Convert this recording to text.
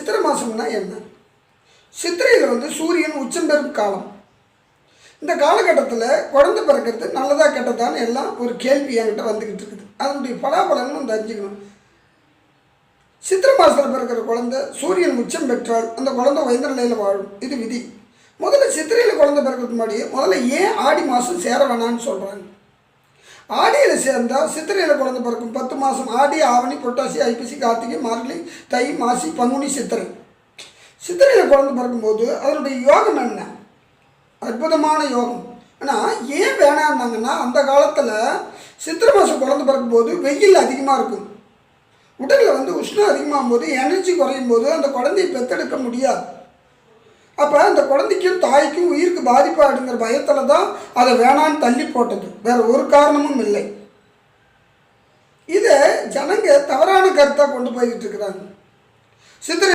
சித்திரை மாதம்னா என்ன? சித்திரையில் வந்து சூரியன் உச்சம் பெறும் காலம். இந்த காலகட்டத்தில் குழந்தை பிறக்கிறது நல்லதா கெட்டதான்னு எல்லாம் ஒரு கேள்வி என்கிட்ட வந்துக்கிட்டு இருக்குது. அதனுடைய பலாபலன்னு தெரிஞ்சுக்கணும். சித்திரை மாதத்தில் பிறக்கிற குழந்தை சூரியன் உச்சம் பெற்றால் அந்த குழந்தை உயர்ந்த நிலையில் வாழும். இது விதி. முதல்ல சித்திரையில் குழந்தை பிறக்கிறதுக்கு முன்னாடி முதல்ல ஏன் ஆடி மாதம் சேர வேணான்னு சொல்கிறாங்க. ஆடியில் சேர்ந்தால் சித்திரையில் குழந்தை பிறக்கும். 10 மாதம் ஆடி, ஆவணி, புரட்டாசி, ஐப்பசி, கார்த்திகை, மார்கழி, தை, மாசி, பங்குனி, சித்திரை. சித்திரையில் குழந்தை பிறக்கும்போது அதனுடைய யோகம் என்ன? அற்புதமான யோகம். ஆனால் ஏன் வேணான்னாங்கன்னா, அந்த காலத்தில் சித்திரை மாதம் குழந்தை பிறக்கும்போது வெயில் அதிகமாக இருக்கும். உடலில் வந்து உஷ்ணம் அதிகமாகும் போது, எனர்ஜி குறையும் போது அந்த குழந்தையை பெற்றெடுக்க முடியாது. அப்போ அந்த குழந்தைக்கும் தாய்க்கும் உயிருக்கு பாதிப்பாடுங்கிற பயத்தில் தான் அதை வேணான்னு தள்ளி போட்டது. வேறு ஒரு காரணமும் இல்லை. இதை ஜனங்க தவறான கருத்தாக கொண்டு போய்கிட்டு இருக்கிறாங்க. சித்திரை